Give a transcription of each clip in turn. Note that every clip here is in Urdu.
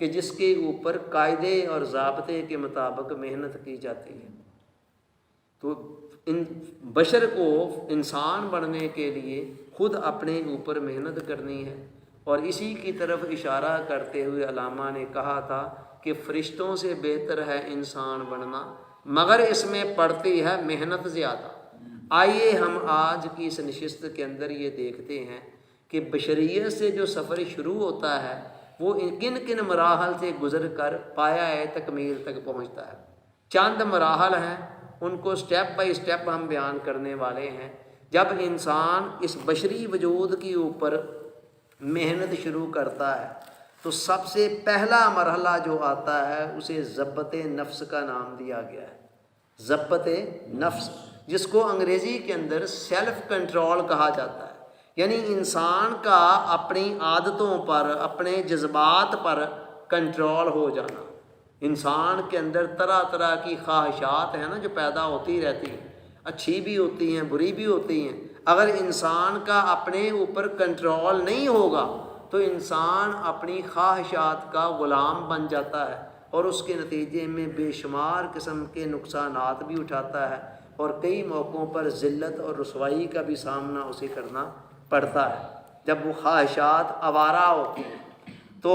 کہ جس کے اوپر قاعدے اور ضابطے کے مطابق محنت کی جاتی ہے۔ تو ان بشر کو انسان بننے کے لیے خود اپنے اوپر محنت کرنی ہے، اور اسی کی طرف اشارہ کرتے ہوئے علامہ نے کہا تھا کہ فرشتوں سے بہتر ہے انسان بننا، مگر اس میں پڑتی ہے محنت زیادہ۔ آئیے ہم آج کی اس نشست کے اندر یہ دیکھتے ہیں کہ بشریت سے جو سفر شروع ہوتا ہے وہ کن کن مراحل سے گزر کر پایہ تکمیل تک پہنچتا ہے۔ چند مراحل ہیں، ان کو سٹیپ بائی سٹیپ ہم بیان کرنے والے ہیں۔ جب انسان اس بشری وجود کے اوپر محنت شروع کرتا ہے تو سب سے پہلا مرحلہ جو آتا ہے اسے ضبط نفس کا نام دیا گیا ہے۔ ضبط نفس، جس کو انگریزی کے اندر سیلف کنٹرول کہا جاتا ہے، یعنی انسان کا اپنی عادتوں پر، اپنے جذبات پر کنٹرول ہو جانا۔ انسان کے اندر طرح طرح کی خواہشات ہیں نا جو پیدا ہوتی رہتی ہیں، اچھی بھی ہوتی ہیں، بری بھی ہوتی ہیں۔ اگر انسان کا اپنے اوپر کنٹرول نہیں ہوگا تو انسان اپنی خواہشات کا غلام بن جاتا ہے، اور اس کے نتیجے میں بے شمار قسم کے نقصانات بھی اٹھاتا ہے، اور کئی موقعوں پر ذلت اور رسوائی کا بھی سامنا اسے کرنا پڑتا ہے جب وہ خواہشات آوارہ ہوتی ہیں۔ تو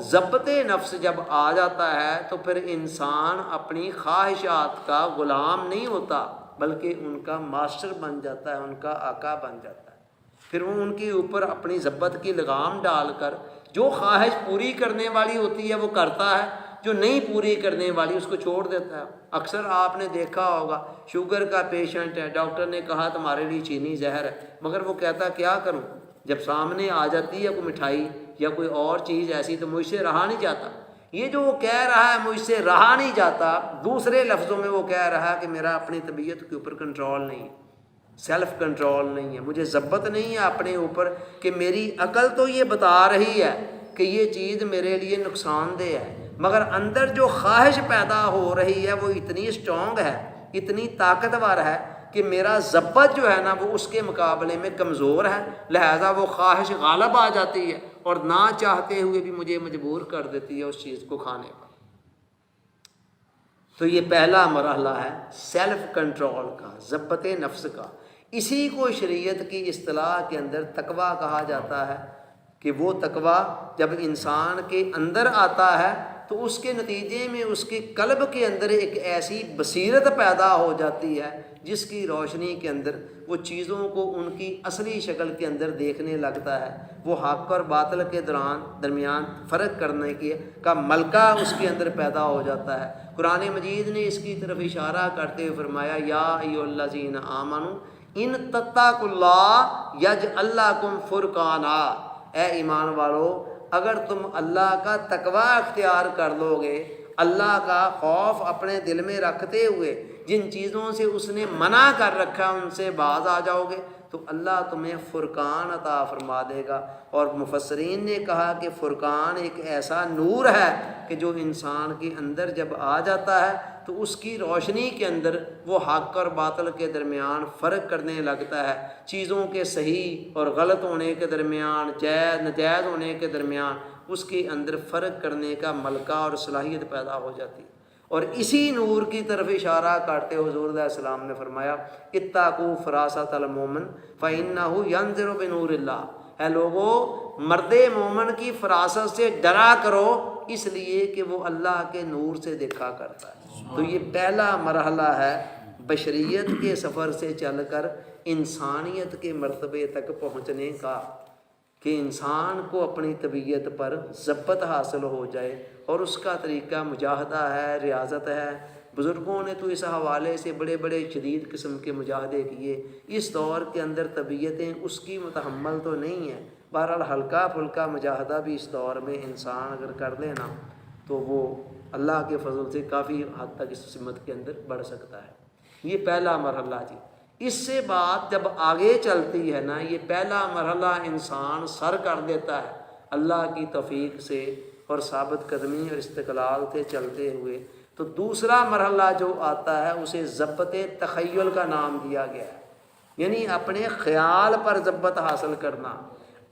ضبط نفس جب آ جاتا ہے تو پھر انسان اپنی خواہشات کا غلام نہیں ہوتا بلکہ ان کا ماسٹر بن جاتا ہے، ان کا آقا بن جاتا ہے۔ پھر وہ ان کے اوپر اپنی ضبط کی لگام ڈال کر جو خواہش پوری کرنے والی ہوتی ہے وہ کرتا ہے، جو نہیں پوری کرنے والی اس کو چھوڑ دیتا ہے۔ اکثر آپ نے دیکھا ہوگا شوگر کا پیشنٹ ہے، ڈاکٹر نے کہا تمہارے لیے چینی زہر ہے، مگر وہ کہتا کیا کروں، جب سامنے آ جاتی ہے کوئی مٹھائی یا کوئی اور چیز ایسی تو مجھ سے رہا نہیں جاتا۔ یہ جو وہ کہہ رہا ہے مجھ سے رہا نہیں جاتا، دوسرے لفظوں میں وہ کہہ رہا ہے کہ میرا اپنی طبیعت کے اوپر کنٹرول نہیں ہے، سیلف کنٹرول نہیں ہے، مجھے ضبط نہیں ہے اپنے اوپر، کہ میری عقل تو یہ بتا رہی ہے کہ یہ چیز میرے لیے نقصان دہ ہے، مگر اندر جو خواہش پیدا ہو رہی ہے وہ اتنی اسٹرانگ ہے، اتنی طاقتور ہے کہ میرا ضبط جو ہے نا وہ اس کے مقابلے میں کمزور ہے، لہذا وہ خواہش غالب آ جاتی ہے اور نہ چاہتے ہوئے بھی مجھے مجبور کر دیتی ہے اس چیز کو کھانے پر۔ تو یہ پہلا مرحلہ ہے سیلف کنٹرول کا، ضبط نفس کا۔ اسی کو شریعت کی اصطلاح کے اندر تقویٰ کہا جاتا ہے، کہ وہ تقویٰ جب انسان کے اندر آتا ہے تو اس کے نتیجے میں اس کے قلب کے اندر ایک ایسی بصیرت پیدا ہو جاتی ہے جس کی روشنی کے اندر وہ چیزوں کو ان کی اصلی شکل کے اندر دیکھنے لگتا ہے، وہ حق اور باطل کے درمیان فرق کرنے کا ملکہ اس کے اندر پیدا ہو جاتا ہے۔ قرآن مجید نے اس کی طرف اشارہ کرتے ہوئے فرمایا یا ایھا الذین آمنوا ان تتقوا اللہ یجعل لکم فرقانا، اے ایمان والو اگر تم اللہ کا تقویٰ اختیار کر لو گے، اللہ کا خوف اپنے دل میں رکھتے ہوئے جن چیزوں سے اس نے منع کر رکھا ان سے باز آ جاؤ گے تو اللہ تمہیں فرقان عطا فرما دے گا۔ اور مفسرین نے کہا کہ فرقان ایک ایسا نور ہے کہ جو انسان کے اندر جب آ جاتا ہے تو اس کی روشنی کے اندر وہ حق اور باطل کے درمیان فرق کرنے لگتا ہے، چیزوں کے صحیح اور غلط ہونے کے درمیان، جائز ناجائز ہونے کے درمیان اس کے اندر فرق کرنے کا ملکہ اور صلاحیت پیدا ہو جاتی ہے۔ اور اسی نور کی طرف اشارہ کرتے حضور علیہ السلام نے فرمایا اتقوا فراست المومن فإنہ ینظر بنور اللہ، اے لوگو مرد مومن کی فراست سے ڈرا کرو اس لیے کہ وہ اللہ کے نور سے دیکھا کرتا ہے۔ تو یہ پہلا مرحلہ ہے بشریت کے سفر سے چل کر انسانیت کے مرتبے تک پہنچنے کا، کہ انسان کو اپنی طبیعت پر ضبط حاصل ہو جائے، اور اس کا طریقہ مجاہدہ ہے، ریاضت ہے۔ بزرگوں نے تو اس حوالے سے بڑے بڑے شدید قسم کے مجاہدے کیے، اس دور کے اندر طبیعتیں اس کی متحمل تو نہیں ہیں، بہرحال ہلکا پھلکا مجاہدہ بھی اس دور میں انسان اگر کر لے نا تو وہ اللہ کے فضل سے کافی حد تک اس سمت کے اندر بڑھ سکتا ہے۔ یہ پہلا مرحلہ جی۔ اس سے بات جب آگے چلتی ہے نا، یہ پہلا مرحلہ انسان سر کر دیتا ہے اللہ کی توفیق سے اور ثابت قدمی اور استقلال سے چلتے ہوئے، تو دوسرا مرحلہ جو آتا ہے اسے ضبط تخیل کا نام دیا گیا ہے، یعنی اپنے خیال پر ضبط حاصل کرنا۔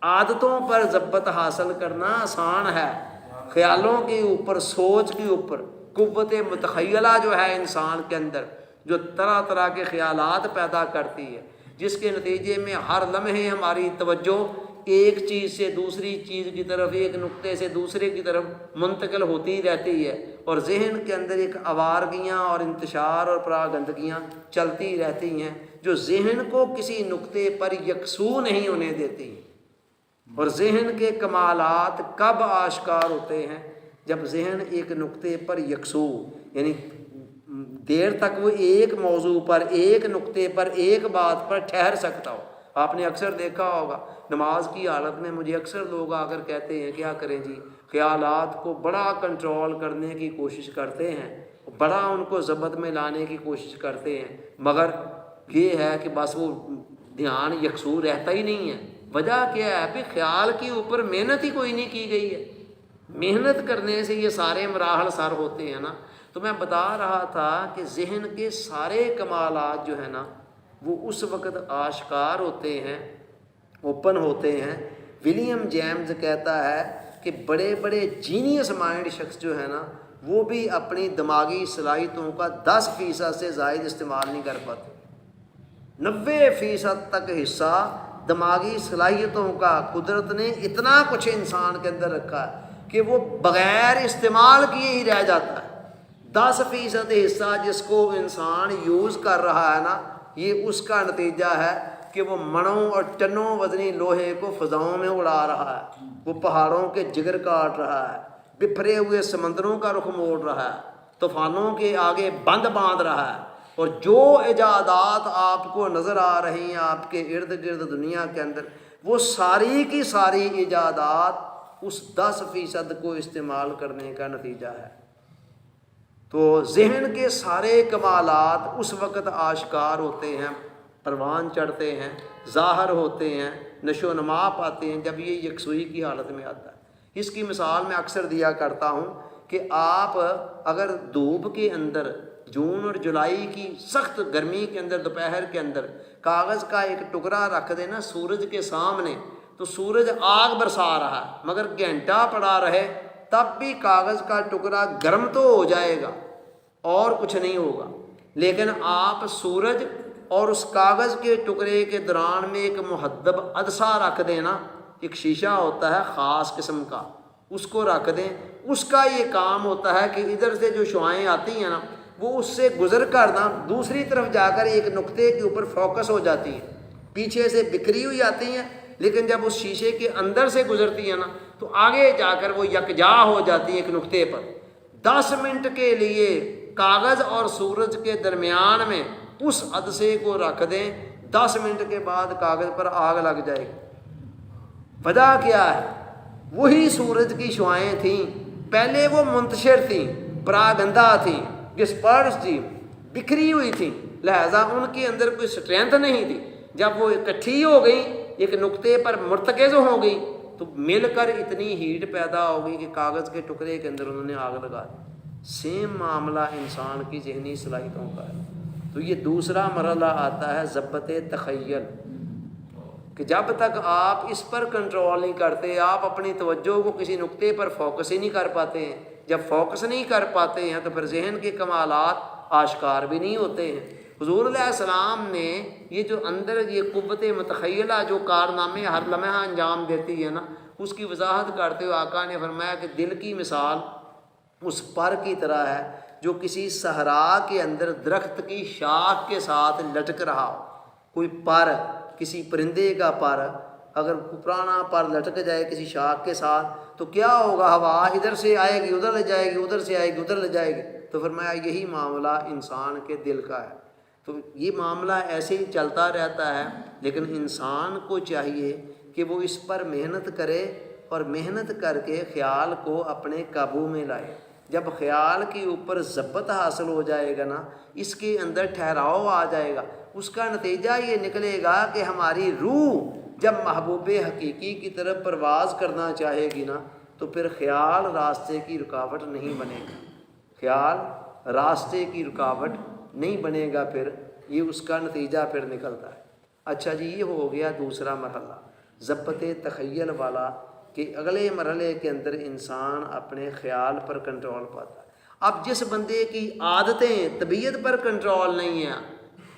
عادتوں پر ضبط حاصل کرنا آسان ہے، خیالوں کے اوپر، سوچ کے اوپر قوت متخیلہ جو ہے انسان کے اندر، جو طرح طرح کے خیالات پیدا کرتی ہے، جس کے نتیجے میں ہر لمحے ہماری توجہ ایک چیز سے دوسری چیز کی طرف، ایک نقطے سے دوسرے کی طرف منتقل ہوتی رہتی ہے، اور ذہن کے اندر ایک آوارگیاں اور انتشار اور پراگندگیاں چلتی رہتی ہیں جو ذہن کو کسی نقطے پر یکسو نہیں ہونے دیتی۔ اور ذہن کے کمالات کب آشکار ہوتے ہیں؟ جب ذہن ایک نقطے پر یکسو، یعنی دیر تک وہ ایک موضوع پر، ایک نقطے پر، ایک بات پر ٹھہر سکتا ہو۔ آپ نے اکثر دیکھا ہوگا نماز کی حالت میں مجھے اکثر لوگ آ کر کہتے ہیں کیا کریں جی، خیالات کو بڑا کنٹرول کرنے کی کوشش کرتے ہیں، بڑا ان کو ضبط میں لانے کی کوشش کرتے ہیں، مگر یہ ہے کہ بس وہ دھیان یکسو رہتا ہی نہیں ہے۔ وجہ کیا ہے؟ کہ خیال کے اوپر محنت ہی کوئی نہیں کی گئی ہے۔ محنت کرنے سے یہ سارے مراحل سر ہوتے ہیں نا۔ تو میں بتا رہا تھا کہ ذہن کے سارے کمالات جو ہے نا وہ اس وقت آشکار ہوتے ہیں، اوپن ہوتے ہیں۔ ولیم جیمز کہتا ہے کہ بڑے بڑے جینیس مائنڈ شخص جو ہے نا وہ بھی اپنی دماغی صلاحیتوں کا 10% سے زائد استعمال نہیں کر پاتے۔ 90% تک حصہ دماغی صلاحیتوں کا قدرت نے اتنا کچھ انسان کے اندر رکھا ہے کہ وہ بغیر استعمال کیے ہی رہ جاتا ہے۔ 10% حصہ جس کو انسان یوز کر رہا ہے نا، یہ اس کا نتیجہ ہے کہ وہ منوں اور ٹنوں وزنی لوہے کو فضاؤں میں اڑا رہا ہے، وہ پہاڑوں کے جگر کاٹ رہا ہے، بکھرے ہوئے سمندروں کا رخ موڑ رہا ہے، طوفانوں کے آگے بند باندھ رہا ہے۔ اور جو ایجادات آپ کو نظر آ رہی ہیں آپ کے ارد گرد دنیا کے اندر، وہ ساری کی ساری ایجادات اس 10% کو استعمال کرنے کا نتیجہ ہے۔ تو ذہن کے سارے کمالات اس وقت آشکار ہوتے ہیں، پروان چڑھتے ہیں، ظاہر ہوتے ہیں، نشو و نما پاتے ہیں جب یہ یکسوئی کی حالت میں آتا ہے۔ اس کی مثال میں اکثر دیا کرتا ہوں کہ آپ اگر دھوپ کے اندر جون اور جولائی کی سخت گرمی کے اندر دوپہر کے اندر کاغذ کا ایک ٹکڑا رکھ دیں نا سورج کے سامنے، تو سورج آگ برسا رہا ہے مگر گھنٹہ پڑا رہے تب بھی کاغذ کا ٹکڑا گرم تو ہو جائے گا اور کچھ نہیں ہوگا۔ لیکن آپ سورج اور اس کاغذ کے ٹکڑے کے دران میں ایک محدب عدسہ رکھ دیں نا، ایک شیشہ ہوتا ہے خاص قسم کا، اس کو رکھ دیں، اس کا یہ کام ہوتا ہے کہ ادھر سے جو شعاعیں آتی ہیں نا وہ اس سے گزر کر نا دوسری طرف جا کر ایک نقطے کے اوپر فوکس ہو جاتی ہیں، پیچھے سے بکھری ہوئی آتی ہیں، لیکن جب اس شیشے کے اندر سے گزرتی ہیں نا تو آگے جا کر وہ یکجا ہو جاتی ہیں ایک نقطے پر۔ 10 منٹ کے لیے کاغذ اور سورج کے درمیان میں اس عدسے کو رکھ دیں، 10 منٹ کے بعد کاغذ پر آگ لگ جائے گی۔ وجہ کیا ہے؟ وہی سورج کی شعاعیں تھیں، پہلے وہ منتشر تھیں، پراگندہ تھیں، ڈسپرس تھی، بکھری ہوئی تھیں، لہذا ان کے اندر کوئی سٹرینتھ نہیں تھی۔ جب وہ اکٹھی ہو گئی، ایک نقطے پر مرتکز ہو گئی، تو مل کر اتنی ہیٹ پیدا ہو گئی کہ کاغذ کے ٹکڑے کے اندر انہوں نے آگ لگا دی۔ سیم معاملہ انسان کی ذہنی صلاحیتوں کا ہے۔ تو یہ دوسرا مرحلہ آتا ہے ضبط تخیل، کہ جب تک آپ اس پر کنٹرول نہیں کرتے، آپ اپنی توجہ کو کسی نقطے پر فوکس ہی نہیں کر پاتے ہیں۔ جب فوکس نہیں کر پاتے ہیں تو پھر ذہن کے کمالات آشکار بھی نہیں ہوتے ہیں۔ حضور علیہ السلام نے یہ جو اندر یہ قوت متخیلہ جو کارنامے ہر لمحہ انجام دیتی ہے نا، اس کی وضاحت کرتے ہوئے آقا نے فرمایا کہ دل کی مثال اس پر کی طرح ہے جو کسی صحرا کے اندر درخت کی شاخ کے ساتھ لٹک رہا ہو۔ کوئی پر، کسی پرندے کا پر اگر پرانا پر لٹک جائے کسی شاخ کے ساتھ تو کیا ہوگا؟ ہوا ادھر سے آئے گی ادھر لے جائے گی، ادھر سے آئے گی ادھر لے جائے گی۔ تو فرمایا یہی معاملہ انسان کے دل کا ہے۔ تو یہ معاملہ ایسے ہی چلتا رہتا ہے، لیکن انسان کو چاہیے کہ وہ اس پر محنت کرے اور محنت کر کے خیال کو اپنے قابو میں لائے۔ جب خیال کے اوپر ضبط حاصل ہو جائے گا نا، اس کے اندر ٹھہراؤ آ جائے گا، اس کا نتیجہ یہ نکلے گا کہ ہماری روح جب محبوب حقیقی کی طرف پرواز کرنا چاہے گی نا تو پھر خیال راستے کی رکاوٹ نہیں بنے گا، خیال راستے کی رکاوٹ نہیں بنے گا، پھر یہ اس کا نتیجہ پھر نکلتا ہے۔ اچھا جی، یہ ہو گیا دوسرا مرحلہ ضبط تخیل والا، کہ اگلے مرحلے کے اندر انسان اپنے خیال پر کنٹرول پاتا ہے۔ اب جس بندے کی عادتیں طبیعت پر کنٹرول نہیں ہیں،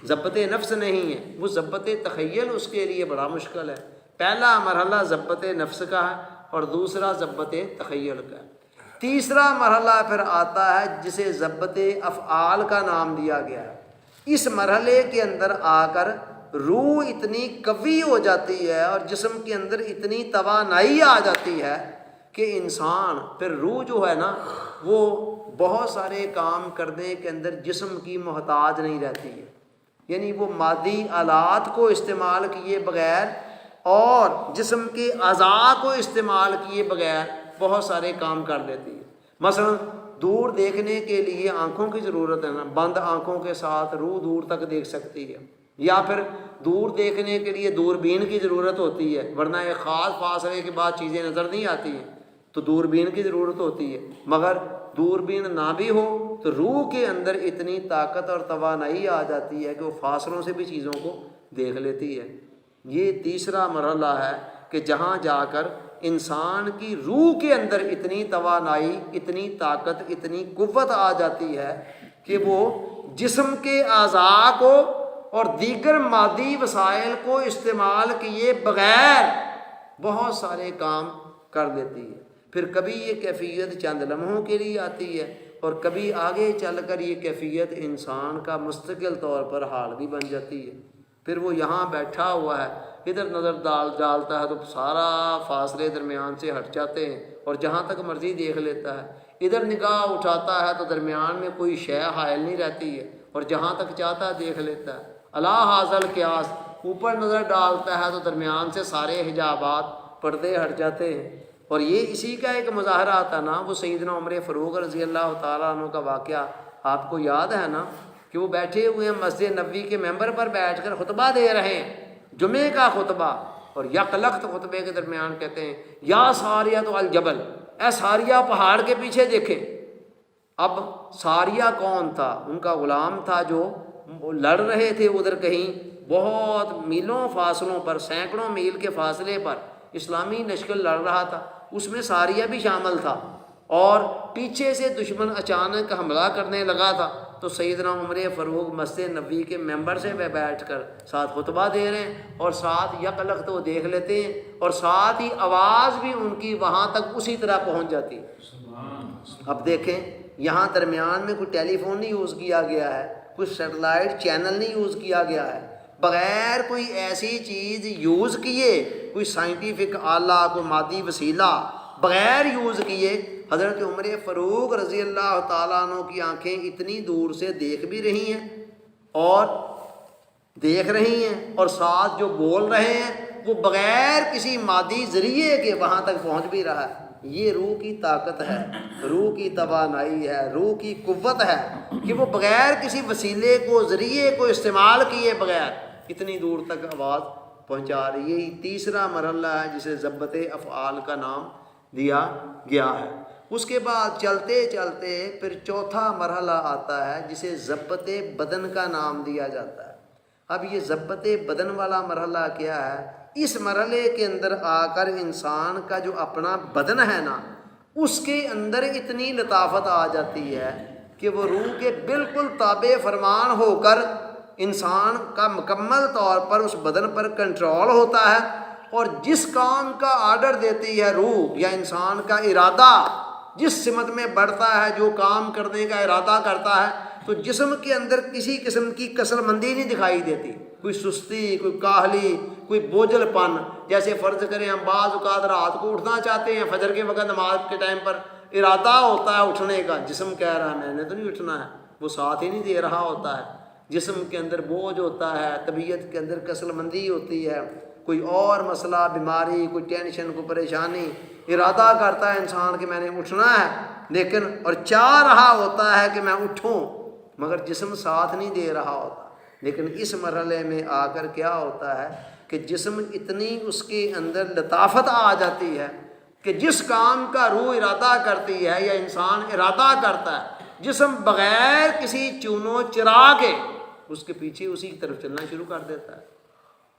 ضبط نفس نہیں ہے، وہ ضبط تخیل اس کے لیے بڑا مشکل ہے۔ پہلا مرحلہ ضبط نفس کا ہے اور دوسرا ضبط تخیل کا ہے۔ تیسرا مرحلہ پھر آتا ہے جسے ضبط افعال کا نام دیا گیا ہے۔ اس مرحلے کے اندر آ کر روح اتنی قوی ہو جاتی ہے اور جسم کے اندر اتنی توانائی آ جاتی ہے کہ انسان پھر روح جو ہے نا وہ بہت سارے کام کرنے کے اندر جسم کی محتاج نہیں رہتی ہے، یعنی وہ مادی آلات کو استعمال کیے بغیر اور جسم کے اعضاء کو استعمال کیے بغیر بہت سارے کام کر لیتی ہے۔ مثلا دور دیکھنے کے لیے آنکھوں کی ضرورت ہے نا، بند آنکھوں کے ساتھ روح دور تک دیکھ سکتی ہے، یا پھر دور دیکھنے کے لیے دوربین کی ضرورت ہوتی ہے، ورنہ ایک خاص فاصلے کے بعد چیزیں نظر نہیں آتی ہیں تو دوربین کی ضرورت ہوتی ہے۔ مگر دوربین نہ بھی ہو تو روح کے اندر اتنی طاقت اور توانائی آ جاتی ہے کہ وہ فاصلوں سے بھی چیزوں کو دیکھ لیتی ہے۔ یہ تیسرا مرحلہ ہے کہ جہاں جا کر انسان کی روح کے اندر اتنی توانائی، اتنی طاقت، اتنی قوت آ جاتی ہے کہ وہ جسم کے اعضاء کو اور دیگر مادی وسائل کو استعمال کیے بغیر بہت سارے کام کر لیتی ہے۔ پھر کبھی یہ کیفیت چند لمحوں کے لیے آتی ہے اور کبھی آگے چل کر یہ کیفیت انسان کا مستقل طور پر حال بھی بن جاتی ہے۔ پھر وہ یہاں بیٹھا ہوا ہے، ادھر نظر ڈالتا ہے تو سارا فاصلے درمیان سے ہٹ جاتے ہیں اور جہاں تک مرضی دیکھ لیتا ہے۔ ادھر نگاہ اٹھاتا ہے تو درمیان میں کوئی شے حائل نہیں رہتی ہے اور جہاں تک چاہتا ہے دیکھ لیتا ہے۔ اللہ حاصل قیاس، اوپر نظر ڈالتا ہے تو درمیان سے سارے حجابات، پردے ہٹ جاتے ہیں۔ اور یہ اسی کا ایک مظاہرہ تھا نا، وہ سیدنا عمر فاروق رضی اللہ تعالیٰ عنہ کا واقعہ آپ کو یاد ہے نا، کہ وہ بیٹھے ہوئے ہیں مسجد نبوی کے ممبر پر بیٹھ کر خطبہ دے رہے ہیں، جمعے کا خطبہ، اور یک لخت خطبے کے درمیان کہتے ہیں یا ساریہ تو الجبل، اے ساریہ پہاڑ کے پیچھے دیکھیں۔ اب ساریہ کون تھا؟ ان کا غلام تھا جو لڑ رہے تھے ادھر کہیں بہت میلوں فاصلوں پر، سینکڑوں میل کے فاصلے پر اسلامی لشکر لڑ رہا تھا، اس میں ساریہ بھی شامل تھا، اور پیچھے سے دشمن اچانک حملہ کرنے لگا تھا تو سیدنا عمر فاروق مسجد نبوی کے ممبر سے بیٹھ کر ساتھ خطبہ دے رہے ہیں اور ساتھ یک لخت وہ دیکھ لیتے ہیں اور ساتھ ہی آواز بھی ان کی وہاں تک اسی طرح پہنچ جاتی ہے۔ اب دیکھیں یہاں درمیان میں کوئی ٹیلی فون نہیں یوز کیا گیا ہے، کوئی سیٹلائٹ چینل نہیں یوز کیا گیا ہے، بغیر کوئی ایسی چیز یوز کیے، کوئی سائنٹیفک آلہ، کوئی مادی وسیلہ بغیر یوز کیے حضرت عمر فاروق رضی اللہ تعالیٰ عنہ کی آنکھیں اتنی دور سے دیکھ بھی رہی ہیں اور ساتھ جو بول رہے ہیں وہ بغیر کسی مادی ذریعے کے وہاں تک پہنچ بھی رہا ہے۔ یہ روح کی طاقت ہے، روح کی توانائی ہے، روح کی قوت ہے کہ وہ بغیر کسی وسیلے کو، ذریعے کو استعمال کیے بغیر اتنی دور تک آواز پہنچا رہی ہے۔ یہ تیسرا مرحلہ ہے جسے ضبط افعال کا نام دیا گیا ہے۔ اس کے بعد چلتے چلتے پھر چوتھا مرحلہ آتا ہے جسے ضبط بدن کا نام دیا جاتا ہے۔ اب یہ ضبط بدن والا مرحلہ کیا ہے؟ اس مرحلے کے اندر آ کر انسان کا جو اپنا بدن ہے نا، اس کے اندر اتنی لطافت آ جاتی ہے کہ وہ روح کے بالکل تابع فرمان ہو کر انسان کا مکمل طور پر اس بدن پر کنٹرول ہوتا ہے، اور جس کام کا آرڈر دیتی ہے روح یا انسان کا ارادہ جس سمت میں بڑھتا ہے، جو کام کرنے کا ارادہ کرتا ہے، تو جسم کے اندر کسی قسم کی کسل مندی نہیں دکھائی دیتی، کوئی سستی، کوئی کاہلی، کوئی بوجھل پن۔ جیسے فرض کریں ہم بعض اوقات رات کو اٹھنا چاہتے ہیں، فجر کے وقت نماز کے ٹائم پر ارادہ ہوتا ہے اٹھنے کا، جسم کہہ رہا ہے میں نے تو نہیں اٹھنا ہے، وہ ساتھ ہی نہیں دے رہا ہوتا ہے، جسم کے اندر بوجھ ہوتا ہے، طبیعت کے اندر کسل مندی ہوتی ہے، کوئی اور مسئلہ، بیماری، کوئی ٹینشن، کوئی پریشانی، ارادہ کرتا ہے انسان کہ میں نے اٹھنا ہے، لیکن اور چاہ رہا ہوتا ہے کہ میں اٹھوں، مگر جسم ساتھ نہیں دے رہا ہوتا۔ لیکن اس مرحلے میں آ کر کیا ہوتا ہے کہ جسم اتنی اس کے اندر لطافت آ جاتی ہے کہ جس کام کا روح ارادہ کرتی ہے یا انسان ارادہ کرتا ہے، جسم بغیر کسی چونو چرا کے اس کے پیچھے اسی کی طرف چلنا شروع کر دیتا ہے۔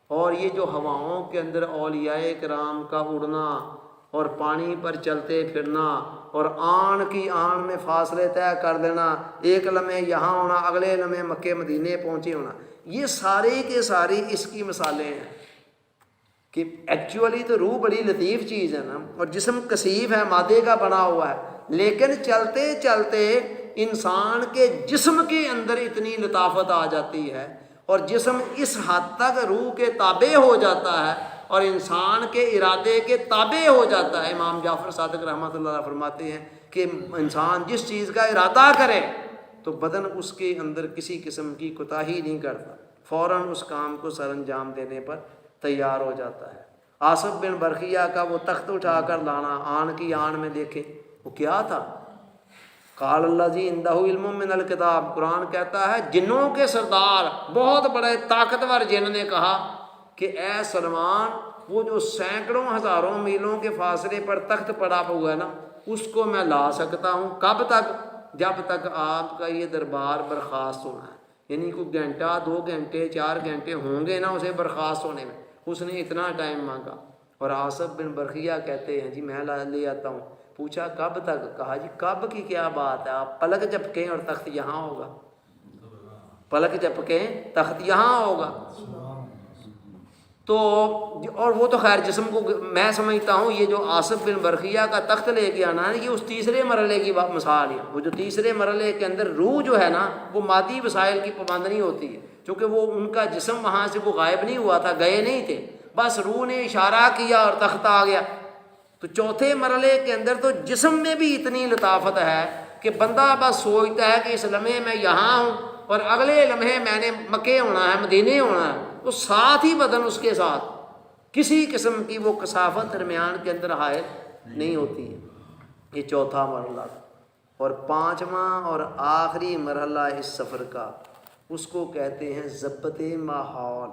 اور یہ جو ہواؤں کے اندر اولیاء کرام کا اڑنا، اور پانی پر چلتے پھرنا اور آن کی آن میں فاصلے طے کر دینا، ایک لمحے یہاں ہونا، اگلے لمحے مکے مدینے پہنچے ہونا، یہ ساری کے ساری اس کی مثالیں ہیں کہ ایکچولی تو روح بڑی لطیف چیز ہے نا، اور جسم کثیف ہے، مادے کا بنا ہوا ہے، لیکن چلتے چلتے انسان کے جسم کے اندر اتنی لطافت آ جاتی ہے اور جسم اس حد تک روح کے تابع ہو جاتا ہے اور انسان کے ارادے کے تابع ہو جاتا ہے۔ امام جعفر صادق رحمۃ اللہ علیہ فرماتے ہیں کہ انسان جس چیز کا ارادہ کرے تو بدن اس کے اندر کسی قسم کی کوتاہی نہیں کرتا، فوراً اس کام کو سر انجام دینے پر تیار ہو جاتا ہے۔ آصف بن برقیہ کا وہ تخت اٹھا کر لانا، آن کی آن میں دیکھیں وہ کیا تھا، قال الذی عندہ علم من الکتاب، قرآن کہتا ہے جنوں کے سردار بہت بڑے طاقتور جن نے کہا کہ اے سلمان، وہ جو سینکڑوں ہزاروں میلوں کے فاصلے پر تخت پڑا ہوا ہے نا، اس کو میں لا سکتا ہوں، کب تک؟ جب تک آپ کا یہ دربار برخاست ہونا ہے، یعنی کوئی گھنٹہ 2 گھنٹے 4 گھنٹے ہوں گے نا اسے برخاست ہونے میں، اس نے اتنا ٹائم مانگا۔ اور آصف بن برقیہ کہتے ہیں جی میں لے آتا ہوں، پوچھا کب تک؟ کہا جی کب کی کیا بات ہے، آپ پلک جھپکیں اور تخت یہاں ہوگا، پلک جھپکیں تخت یہاں ہوگا۔ تو اور وہ تو خیر جسم کو میں سمجھتا ہوں یہ جو آصف بن برقیہ کا تخت لے کے آنا ہے یہ اس تیسرے مرحلے کی مثال ہے، وہ جو تیسرے مرحلے کے اندر روح جو ہے نا وہ مادی وسائل کی پابند نہیں ہوتی ہے، چونکہ وہ ان کا جسم وہاں سے وہ غائب نہیں ہوا تھا، گئے نہیں تھے، بس روح نے اشارہ کیا اور تخت آ گیا۔ تو چوتھے مرحلے کے اندر تو جسم میں بھی اتنی لطافت ہے کہ بندہ بس سوچتا ہے کہ اس لمحے میں یہاں ہوں اور اگلے لمحے میں نے مکے ہونا ہے، مدینے ہونا ہے، تو ساتھ ہی بدن اس کے ساتھ کسی قسم کی وہ کثافت درمیان کے اندر حائل نہیں ہوتی ہے۔ یہ چوتھا مرحلہ تھا۔ اور پانچواں اور آخری مرحلہ اس سفر کا، اس کو کہتے ہیں ضبط ماحول۔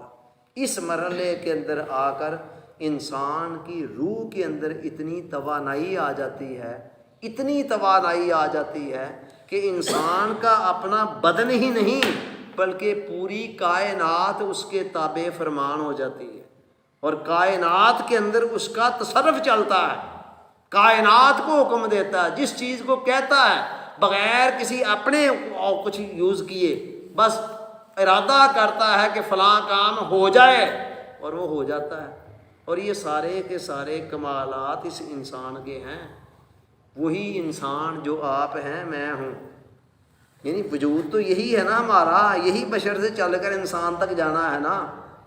اس مرحلے کے اندر آ کر انسان کی روح کے اندر اتنی توانائی آ جاتی ہے، اتنی توانائی آ جاتی ہے کہ انسان کا اپنا بدن ہی نہیں بلکہ پوری کائنات اس کے تابع فرمان ہو جاتی ہے، اور کائنات کے اندر اس کا تصرف چلتا ہے، کائنات کو حکم دیتا ہے، جس چیز کو کہتا ہے بغیر کسی اپنے کچھ یوز کیے، بس ارادہ کرتا ہے کہ فلاں کام ہو جائے اور وہ ہو جاتا ہے۔ اور یہ سارے کے سارے کمالات اس انسان کے ہیں، وہی انسان جو آپ ہیں میں ہوں، یعنی وجود تو یہی ہے نا ہمارا، یہی بشر سے چل کر انسان تک جانا ہے نا،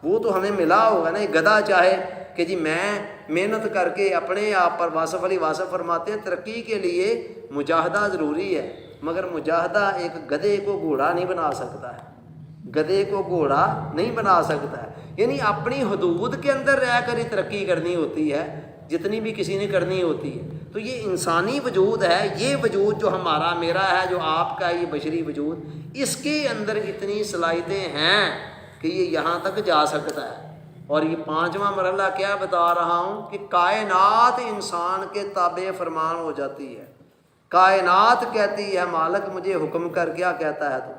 وہ تو ہمیں ملا ہوگا نا۔ گدھا چاہے کہ جی میں محنت کر کے اپنے آپ پر، واصف علی واصف فرماتے ہیں ترقی کے لیے مجاہدہ ضروری ہے، مگر مجاہدہ ایک گدھے کو گھوڑا نہیں بنا سکتا ہے، گدھے کو گھوڑا نہیں بنا سکتا ہے، یعنی اپنی حدود کے اندر رہ کر ہی ترقی کرنی ہوتی ہے جتنی بھی کسی نے کرنی ہوتی ہے۔ تو یہ انسانی وجود ہے، یہ وجود جو ہمارا میرا ہے، جو آپ کا یہ بشری وجود، اس کے اندر اتنی صلاحیتیں ہیں کہ یہ یہاں تک جا سکتا ہے۔ اور یہ پانچواں مرحلہ کیا بتا رہا ہوں کہ کائنات انسان کے تابع فرمان ہو جاتی ہے، کائنات کہتی ہے مالک مجھے حکم کر، کیا کہتا ہے تو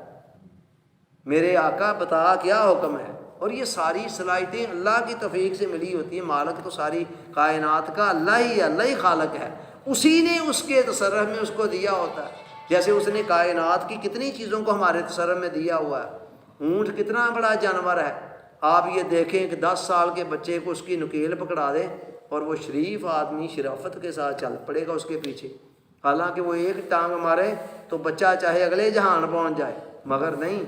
میرے آقا بتا کیا حکم ہے۔ اور یہ ساری صلاحیتیں اللہ کی توفیق سے ملی ہوتی ہیں، مالک تو ساری کائنات کا اللہ ہی ہے، اللہ ہی خالق ہے، اسی نے اس کے تصرف میں اس کو دیا ہوتا ہے۔ جیسے اس نے کائنات کی کتنی چیزوں کو ہمارے تصرف میں دیا ہوا ہے، اونٹ کتنا بڑا جانور ہے، آپ یہ دیکھیں کہ 10 سال کے بچے کو اس کی نکیل پکڑا دے اور وہ شریف آدمی شرافت کے ساتھ چل پڑے گا اس کے پیچھے، حالانکہ وہ ایک ٹانگ مارے تو بچہ چاہے اگلے جہان پہنچ جائے، مگر نہیں،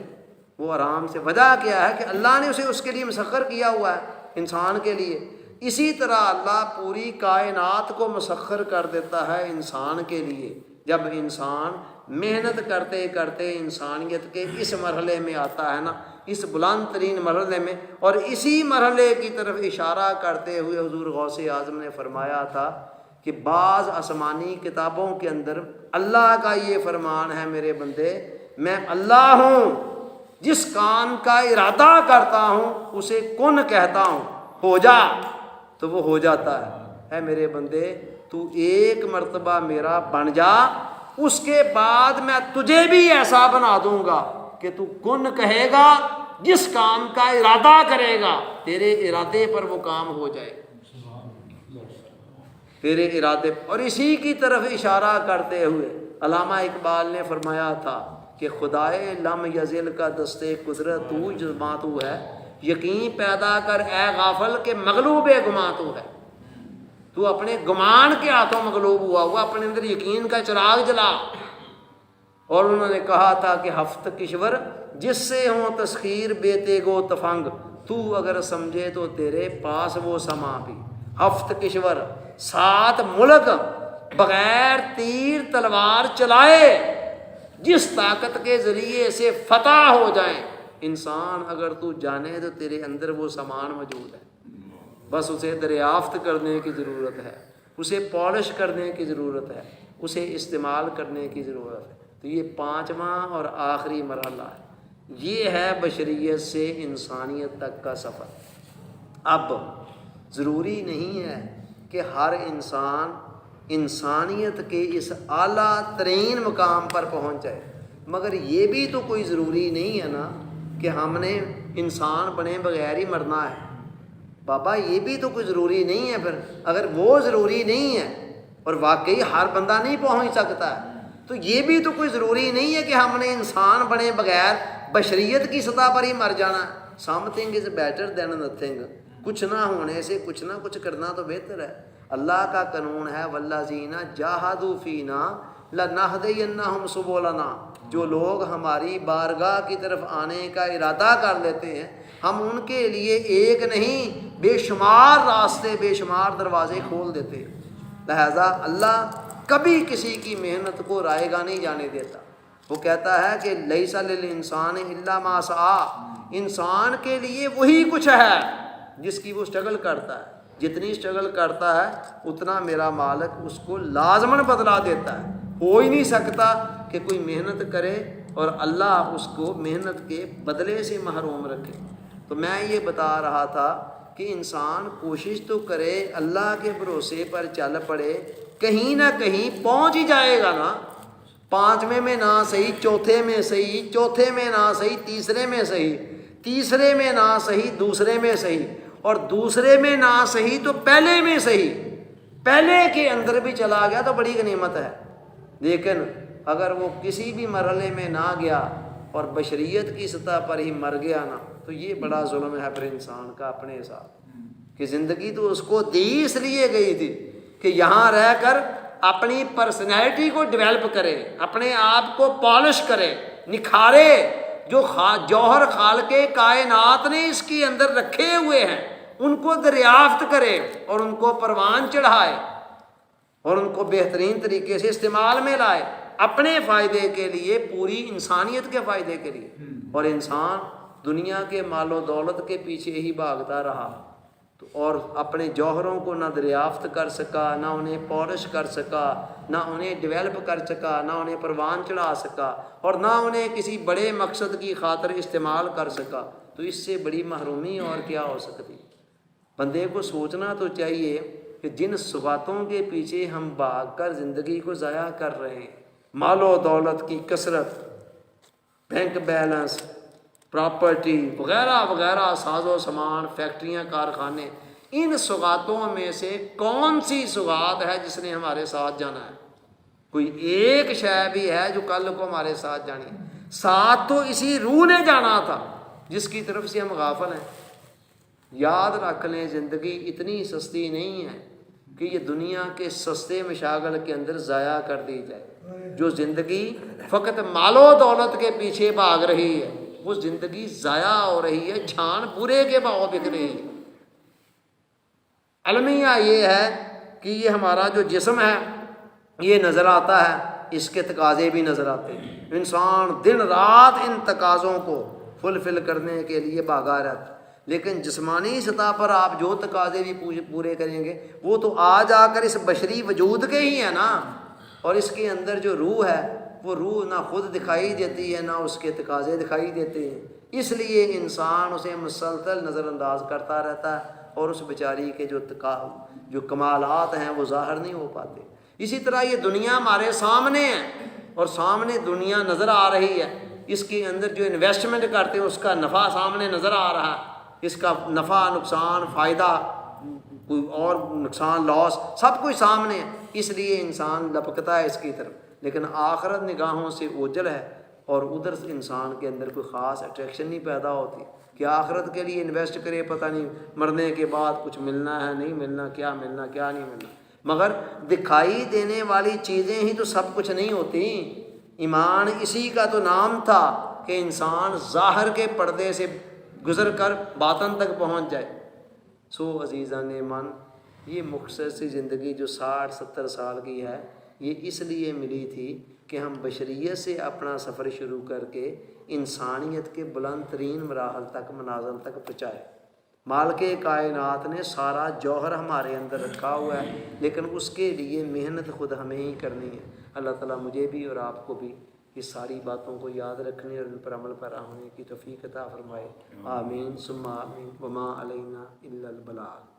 وہ آرام سے۔ وجہ کیا ہے کہ اللہ نے اسے اس کے لیے مسخر کیا ہوا ہے انسان کے لیے۔ اسی طرح اللہ پوری کائنات کو مسخر کر دیتا ہے انسان کے لیے، جب انسان محنت کرتے کرتے انسانیت کے اس مرحلے میں آتا ہے نا، اس بلند ترین مرحلے میں، اور اسی مرحلے کی طرف اشارہ کرتے ہوئے حضور غوث اعظم نے فرمایا تھا کہ بعض آسمانی کتابوں کے اندر اللہ کا یہ فرمان ہے میرے بندے، میں اللہ ہوں، جس کام کا ارادہ کرتا ہوں اسے کن کہتا ہوں، ہو جا تو وہ ہو جاتا ہے۔ اے میرے بندے تو ایک مرتبہ میرا بن جا، اس کے بعد میں تجھے بھی ایسا بنا دوں گا کہ تو کن کہے گا، جس کام کا ارادہ کرے گا تیرے ارادے پر وہ کام ہو جائے۔ تیرے ارادے، اور اسی کی طرف اشارہ کرتے ہوئے علامہ اقبال نے فرمایا تھا کہ خدائے لم یزل کا دستے قدرت تو جزماں تو ہے، یقین پیدا کر اے غافل کہ مغلوب گماں تو ہے۔ تو اپنے گمان کے ہاتھوں مغلوب ہوا اپنے اندر یقین کا چراغ جلا۔ اور انہوں نے کہا تھا کہ ہفت کشور جس سے ہوں تسخیر بے تیگو تفنگ، تو اگر سمجھے تو تیرے پاس وہ سما بھی۔ ہفت کشور 7 ملک بغیر تیر تلوار چلائے، جس طاقت کے ذریعے سے فتح ہو جائیں انسان، اگر تو جانے تو تیرے اندر وہ سامان موجود ہے، بس اسے دریافت کرنے کی ضرورت ہے، اسے پالش کرنے کی ضرورت ہے، اسے استعمال کرنے کی ضرورت ہے۔ تو یہ 5واں اور آخری مرحلہ ہے، یہ ہے بشریت سے انسانیت تک کا سفر۔ اب ضروری نہیں ہے کہ ہر انسان انسانیت کے اس اعلیٰ ترین مقام پر پہنچ جائے، مگر یہ بھی تو کوئی ضروری نہیں ہے نا کہ ہم نے انسان بنے بغیر ہی مرنا ہے۔ بابا یہ بھی تو کوئی ضروری نہیں ہے۔ پھر اگر وہ ضروری نہیں ہے اور واقعی ہر بندہ نہیں پہنچ سکتا ہے، تو یہ بھی تو کوئی ضروری نہیں ہے کہ ہم نے انسان بنے بغیر بشریت کی سطح پر ہی مر جانا۔ Some thing is better than nothing, کچھ نہ ہونے سے کچھ نہ کچھ کرنا تو بہتر ہے۔ اللہ کا قانون ہے والذین جاہدوا فینا لنہدینہم سبلنا، جو لوگ ہماری بارگاہ کی طرف آنے کا ارادہ کر لیتے ہیں ہم ان کے لیے ایک نہیں بے شمار راستے، بے شمار دروازے کھول دیتے ہیں۔ لہذا اللہ کبھی کسی کی محنت کو رائے گا نہیں جانے دیتا۔ وہ کہتا ہے کہ لیس للانسان الا ما سعی، انسان کے لیے وہی کچھ ہے جس کی وہ سٹرگل کرتا ہے، جتنی سٹرگل کرتا ہے اتنا میرا مالک اس کو لازماً بدلا دیتا ہے۔ ہو ہی نہیں سکتا کہ کوئی محنت کرے اور اللہ اس کو محنت کے بدلے سے محروم رکھے۔ تو میں یہ بتا رہا تھا کہ انسان کوشش تو کرے، اللہ کے بھروسے پر چل پڑے، کہیں نہ کہیں پہنچ ہی جائے گا نا۔ 5ویں میں نہ صحیح، چوتھے میں صحیح، چوتھے میں نہ صحیح، تیسرے میں صحیح، تیسرے میں نہ صحیح، دوسرے میں صحیح، اور دوسرے میں نہ صحیح تو پہلے میں صحیح، پہلے کے اندر بھی چلا گیا تو بڑی غنیمت ہے۔ لیکن اگر وہ کسی بھی مرحلے میں نہ گیا اور بشریت کی سطح پر ہی مر گیا نا، تو یہ بڑا ظلم ہے پھر انسان کا اپنے ساتھ، کہ زندگی تو اس کو دی اس لیے گئی تھی کہ یہاں رہ کر اپنی پرسنالٹی کو ڈیولپ کرے، اپنے آپ کو پالش کرے، نکھارے، جو جوہر خالق کائنات نے اس کے اندر رکھے ہوئے ہیں ان کو دریافت کرے اور ان کو پروان چڑھائے اور ان کو بہترین طریقے سے استعمال میں لائے، اپنے فائدے کے لیے، پوری انسانیت کے فائدے کے لیے۔ اور انسان دنیا کے مال و دولت کے پیچھے ہی بھاگتا رہا اور اپنے جوہروں کو نہ دریافت کر سکا، نہ انہیں پالش کر سکا، نہ انہیں ڈیولپ کر سکا، نہ انہیں پروان چڑھا سکا، اور نہ انہیں کسی بڑے مقصد کی خاطر استعمال کر سکا۔ تو اس سے بڑی محرومی اور کیا ہو سکتی؟ بندے کو سوچنا تو چاہیے کہ جن صفاتوں کے پیچھے ہم بھاگ کر زندگی کو ضائع کر رہے ہیں، مال و دولت کی کثرت، بینک بیلنس، پراپرٹی وغیرہ وغیرہ، ساز و سامان، فیکٹریاں، کارخانے، ان سوغاتوں میں سے کون سی سوغات ہے جس نے ہمارے ساتھ جانا ہے؟ کوئی ایک شے بھی ہے جو کل کو ہمارے ساتھ جانی ہے؟ ساتھ تو اسی روح نے جانا تھا جس کی طرف سے ہم غافل ہیں۔ یاد رکھ لیں زندگی اتنی سستی نہیں ہے کہ یہ دنیا کے سستے مشاغل کے اندر ضائع کر دی جائے۔ جو زندگی فقط مال و دولت کے پیچھے بھاگ رہی ہے وہ زندگی ضائع ہو رہی ہے، چھان پورے کے بھاؤ بک رہی ہے۔ المیہ یہ ہے کہ یہ ہمارا جو جسم ہے یہ نظر آتا ہے، اس کے تقاضے بھی نظر آتے ہیں۔ انسان دن رات ان تقاضوں کو فلفل کرنے کے لیے بھاگا رہتا ہے، لیکن جسمانی سطح پر آپ جو تقاضے بھی پورے کریں گے وہ تو آ جا کر اس بشری وجود کے ہی ہیں نا، اور اس کے اندر جو روح ہے وہ روح نہ خود دکھائی دیتی ہے نہ اس کے تقاضے دکھائی دیتے ہیں، اس لیے انسان اسے مسلسل نظر انداز کرتا رہتا ہے اور اس بیچاری کے جو کمالات ہیں وہ ظاہر نہیں ہو پاتے۔ اسی طرح یہ دنیا ہمارے سامنے ہے اور سامنے دنیا نظر آ رہی ہے، اس کے اندر جو انویسٹمنٹ کرتے ہیں اس کا نفع سامنے نظر آ رہا ہے، اس کا نفع، نقصان، فائدہ کوئی اور نقصان لاس سب کچھ سامنے ہے، اس لیے انسان لپکتا ہے اس کی طرف، لیکن آخرت نگاہوں سے اوجھل ہے اور ادھر سے انسان کے اندر کوئی خاص اٹریکشن نہیں پیدا ہوتی کہ آخرت کے لیے انویسٹ کرے، پتہ نہیں مرنے کے بعد کچھ ملنا ہے نہیں ملنا، کیا ملنا کیا نہیں ملنا۔ مگر دکھائی دینے والی چیزیں ہی تو سب کچھ نہیں ہوتی، ایمان اسی کا تو نام تھا کہ انسان ظاہر کے پردے سے گزر کر باطن تک پہنچ جائے۔ سو عزیزان من، یہ مختصر سی زندگی جو 60-70 سال کی ہے، یہ اس لیے ملی تھی کہ ہم بشریت سے اپنا سفر شروع کر کے انسانیت کے بلند ترین مراحل تک منازل تک پہنچائے۔ مالک کائنات نے سارا جوہر ہمارے اندر رکھا ہوا ہے، لیکن اس کے لیے محنت خود ہمیں ہی کرنی ہے۔ اللہ تعالیٰ مجھے بھی اور آپ کو بھی یہ ساری باتوں کو یاد رکھنے اور ان پر عمل پیرا ہونے کی توفیق عطا فرمائے۔ آمین ثم آمین۔ وما علینا الا البلاغ۔